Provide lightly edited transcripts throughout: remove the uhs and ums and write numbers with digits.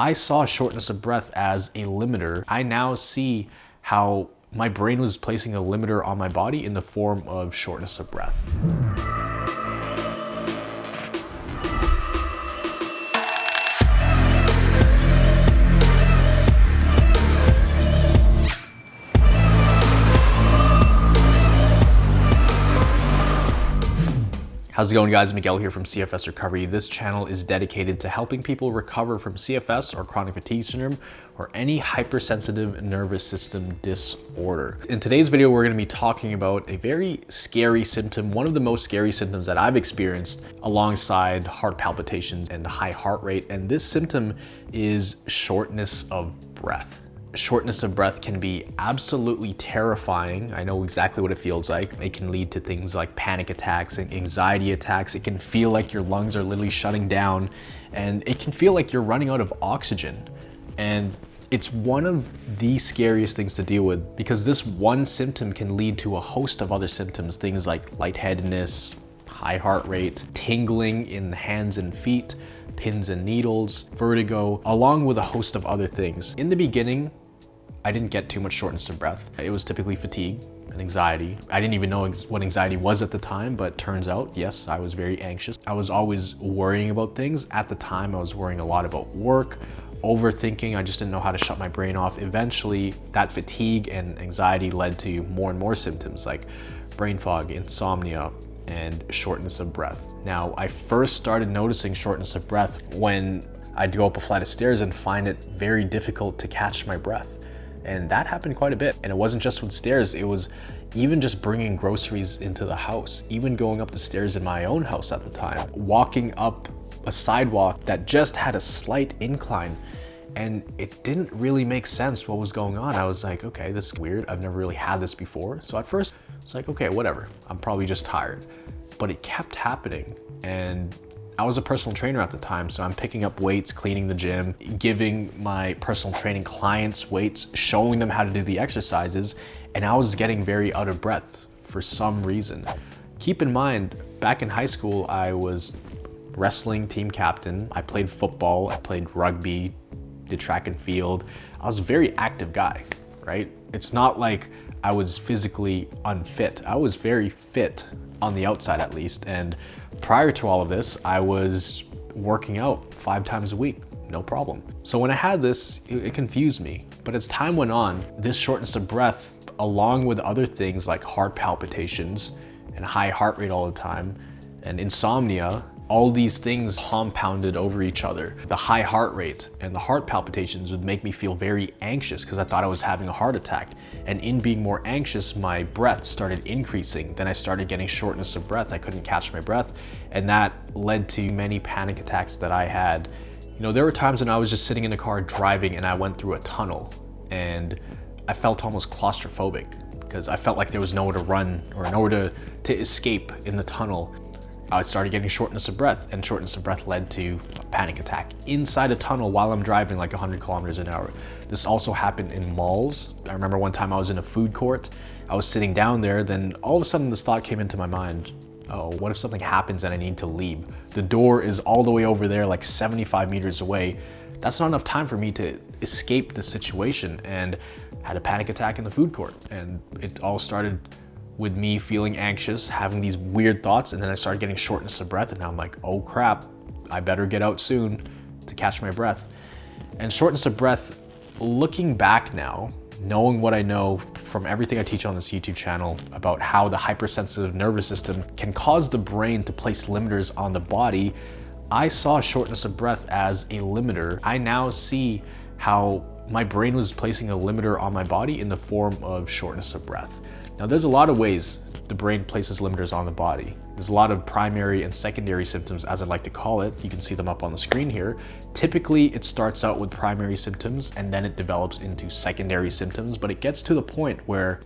I saw shortness of breath as a limiter. I now see how my brain was placing a limiter on my body in the form of shortness of breath. How's it going, guys? Miguel here from CFS Recovery. This channel is dedicated to helping people recover from CFS or chronic fatigue syndrome or any hypersensitive nervous system disorder. In today's video, we're going to be talking about a very scary symptom, one of the most scary symptoms that I've experienced alongside heart palpitations and high heart rate. And this symptom is shortness of breath. Shortness of breath can be absolutely terrifying. I know exactly what it feels like. It can lead to things like panic attacks and anxiety attacks. It can feel like your lungs are literally shutting down, and it can feel like you're running out of oxygen. And it's one of the scariest things to deal with because this one symptom can lead to a host of other symptoms, things like lightheadedness, high heart rate, tingling in the hands and feet, pins and needles, vertigo, along with a host of other things. In the beginning, I didn't get too much shortness of breath. It was typically fatigue and anxiety. I didn't even know what anxiety was at the time, but turns out, yes, I was very anxious. I was always worrying about things. At the time, I was worrying a lot about work, overthinking. I just didn't know how to shut my brain off. Eventually, that fatigue and anxiety led to more and more symptoms like brain fog, insomnia, and shortness of breath. Now, I first started noticing shortness of breath when I'd go up a flight of stairs and find it very difficult to catch my breath. And that happened quite a bit. And it wasn't just with stairs, it was even just bringing groceries into the house, even going up the stairs in my own house at the time, walking up a sidewalk that just had a slight incline. And it didn't really make sense what was going on. I was like, okay, this is weird. I've never really had this before. So at first, it's like, okay, whatever. I'm probably just tired. But it kept happening. And I was a personal trainer at the time, so I'm picking up weights, cleaning the gym, giving my personal training clients weights, showing them how to do the exercises, and I was getting very out of breath for some reason. Keep in mind, back in high school, I was wrestling team captain. I played football, I played rugby, did track and field. I was a very active guy, right? It's not like I was physically unfit. I was very fit on the outside at least. And prior to all of this, I was working out 5 times a week, no problem. So when I had this, it confused me. But as time went on, this shortness of breath, along with other things like heart palpitations and high heart rate all the time and insomnia, all these things compounded over each other. The high heart rate and the heart palpitations would make me feel very anxious because I thought I was having a heart attack. And in being more anxious, my breath started increasing. Then I started getting shortness of breath. I couldn't catch my breath. And that led to many panic attacks that I had. You know, there were times when I was just sitting in the car driving and I went through a tunnel and I felt almost claustrophobic because I felt like there was nowhere to run or nowhere to escape in the tunnel. I started getting shortness of breath, and shortness of breath led to a panic attack inside a tunnel while I'm driving like 100 kilometers an hour. This also happened in malls. I remember one time I was in a food court. I was sitting down there, then all of a sudden this thought came into my mind. Oh, what if something happens and I need to leave? The door is all the way over there, like 75 meters away. That's not enough time for me to escape the situation, and had a panic attack in the food court. And it all started with me feeling anxious, having these weird thoughts, and then I started getting shortness of breath, and now I'm like, oh crap, I better get out soon to catch my breath. And shortness of breath, looking back now, knowing what I know from everything I teach on this YouTube channel about how the hypersensitive nervous system can cause the brain to place limiters on the body, I saw shortness of breath as a limiter. I now see how my brain was placing a limiter on my body in the form of shortness of breath. Now, there's a lot of ways the brain places limiters on the body. There's a lot of primary and secondary symptoms, as I like to call it. You can see them up on the screen here. Typically, it starts out with primary symptoms and then it develops into secondary symptoms, but it gets to the point where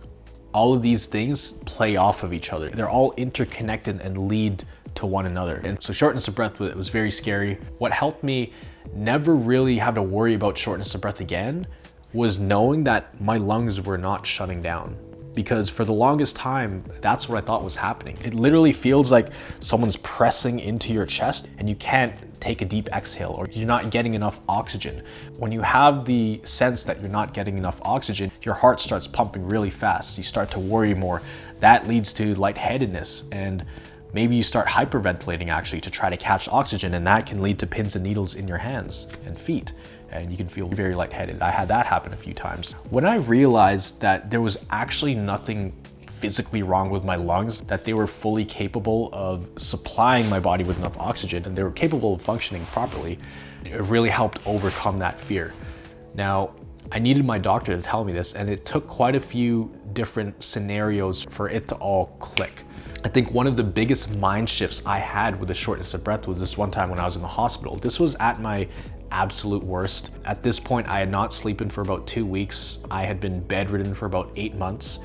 all of these things play off of each other. They're all interconnected and lead to one another. And so shortness of breath was very scary. What helped me never really have to worry about shortness of breath again was knowing that my lungs were not shutting down. because for the longest time, that's what I thought was happening. It literally feels like someone's pressing into your chest and you can't take a deep exhale, or you're not getting enough oxygen. When you have the sense that you're not getting enough oxygen, your heart starts pumping really fast. You start to worry more. That leads to lightheadedness, and maybe you start hyperventilating actually to try to catch oxygen, and that can lead to pins and needles in your hands and feet, and you can feel very lightheaded. I had that happen a few times. When I realized that there was actually nothing physically wrong with my lungs, that they were fully capable of supplying my body with enough oxygen and they were capable of functioning properly, it really helped overcome that fear. Now, I needed my doctor to tell me this, and it took quite a few different scenarios for it to all click. I think one of the biggest mind shifts I had with the shortness of breath was this one time when I was in the hospital. This was at my absolute worst. At this point, I had not slept for about 2 weeks. I had been bedridden for about 8 months.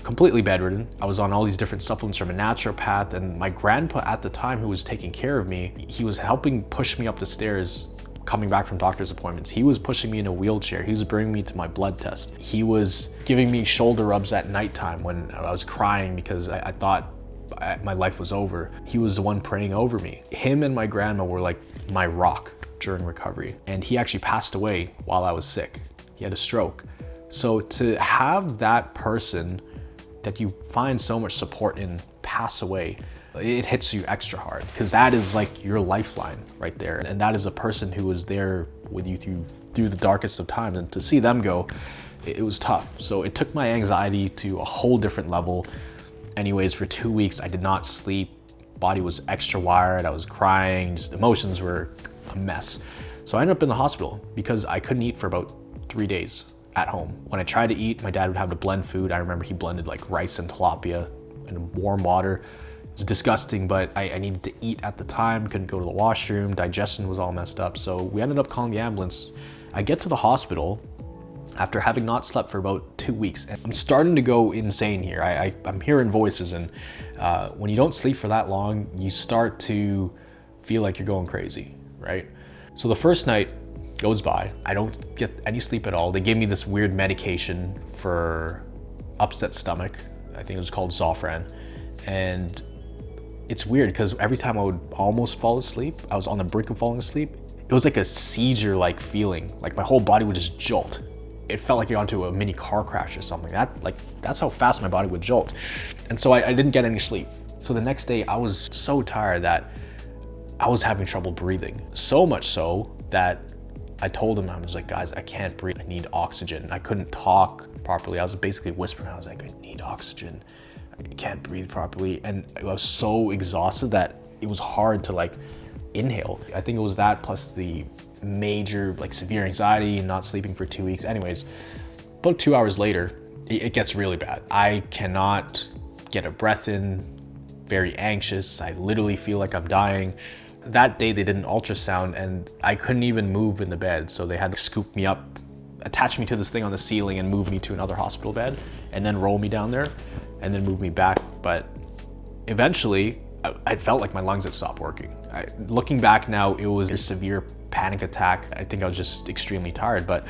Completely bedridden. I was on all these different supplements from a naturopath, and my grandpa at the time, who was taking care of me, he was helping push me up the stairs coming back from doctor's appointments. He was pushing me in a wheelchair. He was bringing me to my blood test. He was giving me shoulder rubs at nighttime when I was crying because I thought my life was over. He was the one praying over me. Him and my grandma were like my rock during recovery, and he actually passed away while I was sick. He had a stroke. So to have that person that you find so much support in pass away, it hits you extra hard, because that is like your lifeline right there. And that is a person who was there with you through the darkest of times. And to see them go, it was tough. So it took my anxiety to a whole different level. Anyways, for 2 weeks, I did not sleep. Body was extra wired. I was crying, just emotions were a mess. So I ended up in the hospital because I couldn't eat for about 3 days at home. When I tried to eat, my dad would have to blend food. I remember he blended like rice and tilapia in warm water. It was disgusting, but I needed to eat at the time, couldn't go to the washroom, digestion was all messed up. So we ended up calling the ambulance. I get to the hospital after having not slept for about 2 weeks, and I'm starting to go insane here. I'm hearing voices, and when you don't sleep for that long, you start to feel like you're going crazy, right? So the first night goes by, I don't get any sleep at all. They gave me this weird medication for upset stomach. I think it was called Zofran. And it's weird because every time I would almost fall asleep, I was on the brink of falling asleep, it was like a seizure-like feeling. Like my whole body would just jolt. It felt like you're onto a mini car crash or something. That's how fast my body would jolt. And so I didn't get any sleep. So the next day I was so tired that I was having trouble breathing. So much so that I told him, I was like, guys, I can't breathe. I need oxygen. I couldn't talk properly. I was basically whispering. I was like, I need oxygen. I can't breathe properly. And I was so exhausted that it was hard to like inhale. I think it was that plus the major like severe anxiety and not sleeping for 2 weeks. Anyways, about 2 hours later, it gets really bad. I cannot get a breath in, very anxious. I literally feel like I'm dying. That day they did an ultrasound and I couldn't even move in the bed. So they had to scoop me up, attach me to this thing on the ceiling and move me to another hospital bed and then roll me down there and then move me back. But eventually I felt like my lungs had stopped working. Looking back now, it was a severe panic attack. I think I was just extremely tired, but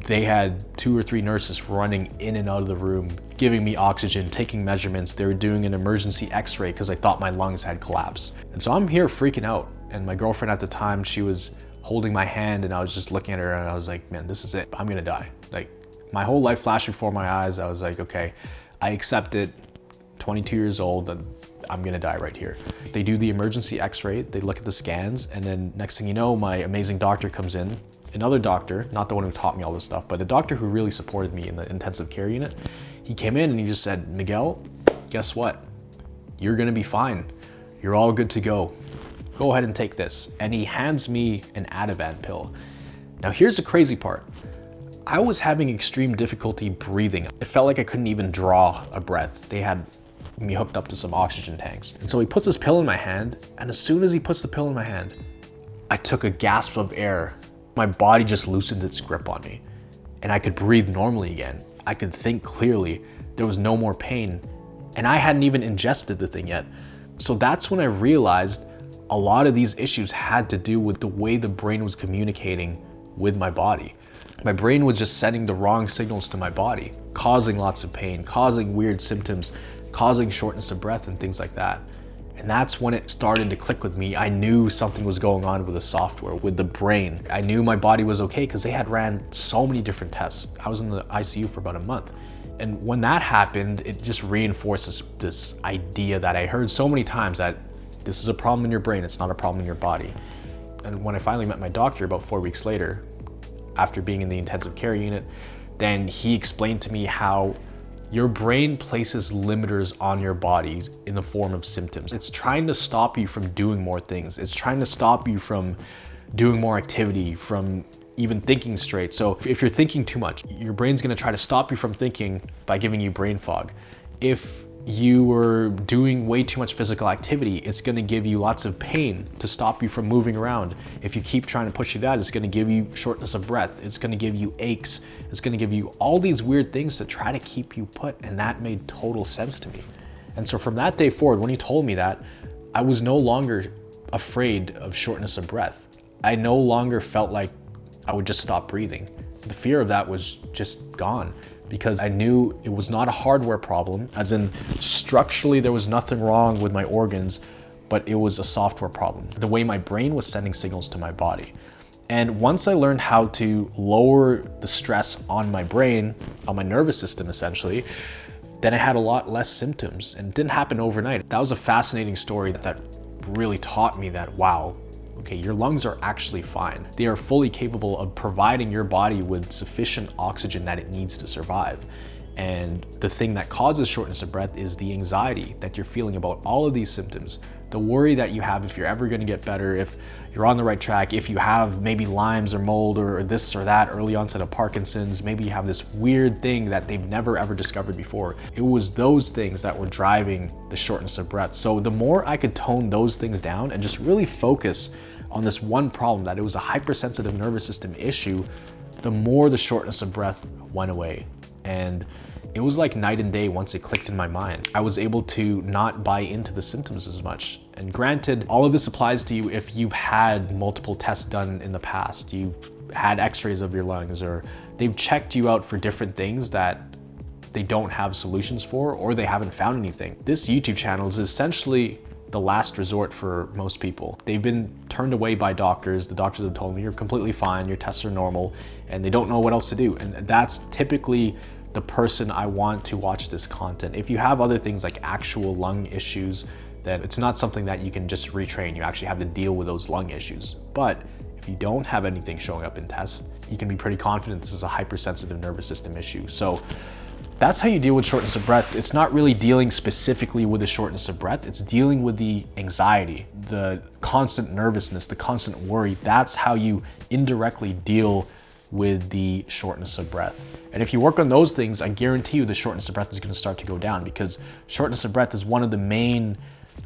they had 2 or 3 nurses running in and out of the room, giving me oxygen, taking measurements. They were doing an emergency x-ray because I thought my lungs had collapsed. And so I'm here freaking out. And my girlfriend at the time, she was holding my hand and I was just looking at her and I was like, man, this is it. I'm gonna die. Like my whole life flashed before my eyes. I was like, okay, I accept it. 22 years old, and I'm gonna die right here. They do the emergency x-ray, they look at the scans, and then next thing you know, my amazing doctor comes in. Another doctor, not the one who taught me all this stuff, but a doctor who really supported me in the intensive care unit. He came in and he just said, Miguel, guess what? You're gonna be fine. You're all good to go. Go ahead and take this. And he hands me an Ativan pill. Now here's the crazy part. I was having extreme difficulty breathing. It felt like I couldn't even draw a breath. They had me hooked up to some oxygen tanks. And so he puts this pill in my hand, and as soon as he puts the pill in my hand, I took a gasp of air. My body just loosened its grip on me and I could breathe normally again. I could think clearly. There was no more pain and I hadn't even ingested the thing yet. So that's when I realized a lot of these issues had to do with the way the brain was communicating with my body. my brain was just sending the wrong signals to my body, causing lots of pain, causing weird symptoms, causing shortness of breath and things like that. And that's when it started to click with me. I knew something was going on with the software, with the brain. I knew my body was okay because they had ran so many different tests. I was in the ICU for about a month. And when that happened, it just reinforces this idea that I heard so many times, that this is a problem in your brain, it's not a problem in your body. And when I finally met my doctor about 4 weeks later, after being in the intensive care unit, then he explained to me how your brain places limiters on your bodies in the form of symptoms. It's trying to stop you from doing more things. It's trying to stop you from doing more activity, from even thinking straight. So if you're thinking too much, your brain's gonna try to stop you from thinking by giving you brain fog. If you were doing way too much physical activity, it's gonna give you lots of pain to stop you from moving around. If you keep trying to push through that, it's gonna give you shortness of breath. It's gonna give you aches. It's gonna give you all these weird things to try to keep you put. And that made total sense to me. And so from that day forward, when he told me that, I was no longer afraid of shortness of breath. I no longer felt like I would just stop breathing. The fear of that was just gone, because I knew it was not a hardware problem, as in structurally there was nothing wrong with my organs, but it was a software problem, the way my brain was sending signals to my body. And once I learned how to lower the stress on my brain, on my nervous system essentially, then I had a lot less symptoms, and it didn't happen overnight. That was a fascinating story that really taught me that, wow, okay, your lungs are actually fine. They are fully capable of providing your body with sufficient oxygen that it needs to survive. And the thing that causes shortness of breath is the anxiety that you're feeling about all of these symptoms. The worry that you have if you're ever gonna get better, if you're on the right track, if you have maybe Lyme's or mold or this or that, early onset of Parkinson's, maybe you have this weird thing that they've never ever discovered before. It was those things that were driving the shortness of breath. So the more I could tone those things down and just really focus on this one problem, that it was a hypersensitive nervous system issue, the more the shortness of breath went away. And it was like night and day once it clicked in my mind. I was able to not buy into the symptoms as much. And granted, all of this applies to you if you've had multiple tests done in the past, you've had x-rays of your lungs, or they've checked you out for different things that they don't have solutions for, or they haven't found anything. This YouTube channel is essentially the last resort for most people. They've been turned away by doctors. The doctors have told me you're completely fine, your tests are normal, and they don't know what else to do. And that's typically the person I want to watch this content. If you have other things like actual lung issues, then it's not something that you can just retrain. You actually have to deal with those lung issues. But if you don't have anything showing up in tests, you can be pretty confident this is a hypersensitive nervous system issue. So that's how you deal with shortness of breath. It's not really dealing specifically with the shortness of breath. It's dealing with the anxiety, the constant nervousness, the constant worry. That's how you indirectly deal with the shortness of breath. And if you work on those things, I guarantee you the shortness of breath is going to start to go down, because shortness of breath is one of the main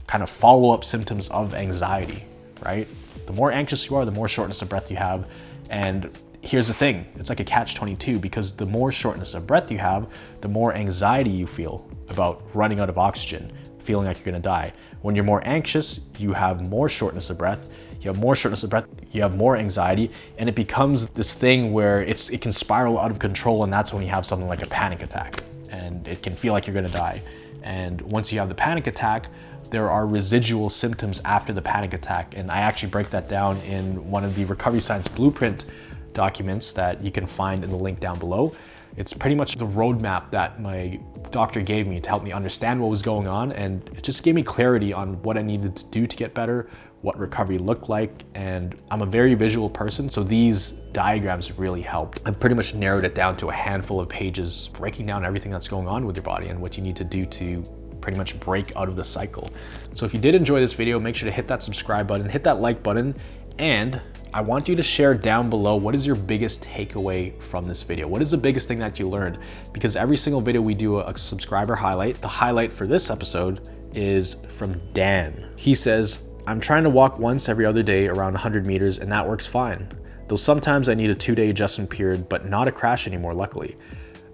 kind of follow-up symptoms of anxiety, right? The more anxious you are, the more shortness of breath you have. And here's the thing, it's like a catch-22, because the more shortness of breath you have, the more anxiety you feel about running out of oxygen, feeling like you're gonna die. When you're more anxious, you have more shortness of breath. You have more shortness of breath, you have more anxiety, and it becomes this thing where it can spiral out of control, and that's when you have something like a panic attack, and it can feel like you're gonna die. And once you have the panic attack, there are residual symptoms after the panic attack, and I actually break that down in one of the Recovery Science Blueprint documents that you can find in the link down below. It's pretty much the roadmap that my doctor gave me to help me understand what was going on, and it just gave me clarity on what I needed to do to get better, what recovery looked like. And I'm a very visual person, so these diagrams really helped. I've pretty much narrowed it down to a handful of pages, breaking down everything that's going on with your body and what you need to do to pretty much break out of the cycle. So if you did enjoy this video, make sure to hit that subscribe button, hit that like button, and I want you to share down below, what is your biggest takeaway from this video? What is the biggest thing that you learned? Because every single video we do a subscriber highlight. The highlight for this episode is from Dan. He says, I'm trying to walk once every other day around 100 meters, and that works fine. Though sometimes I need a 2-day adjustment period, but not a crash anymore, luckily.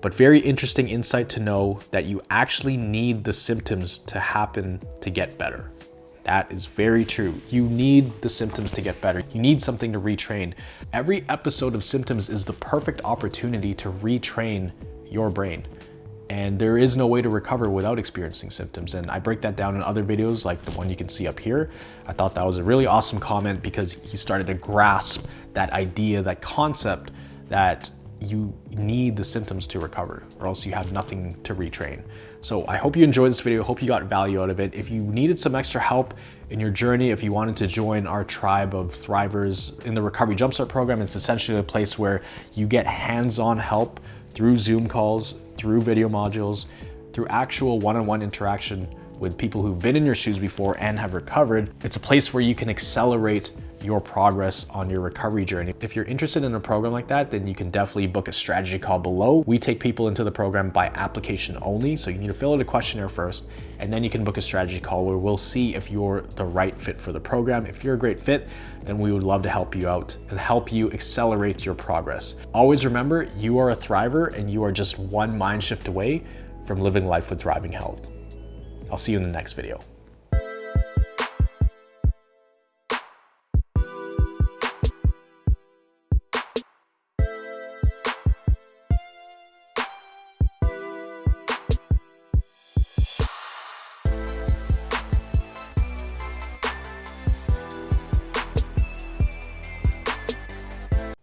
But very interesting insight to know that you actually need the symptoms to happen to get better. That is very true. You need the symptoms to get better. You need something to retrain. Every episode of Symptoms is the perfect opportunity to retrain your brain. And there is no way to recover without experiencing symptoms. And I break that down in other videos like the one you can see up here. I thought that was a really awesome comment because he started to grasp that idea, that concept that you need the symptoms to recover or else you have nothing to retrain. So I hope you enjoyed this video. Hope you got value out of it. If you needed some extra help in your journey, if you wanted to join our tribe of thrivers in the Recovery Jumpstart program, it's essentially a place where you get hands-on help through Zoom calls, through video modules, through actual one-on-one interaction with people who've been in your shoes before and have recovered. It's a place where you can accelerate your progress on your recovery journey. If you're interested in a program like that, then you can definitely book a strategy call below. We take people into the program by application only. So you need to fill out a questionnaire first, and then you can book a strategy call where we'll see if you're the right fit for the program. If you're a great fit, then we would love to help you out and help you accelerate your progress. Always remember, you are a thriver and you are just one mind shift away from living life with thriving health. I'll see you in the next video.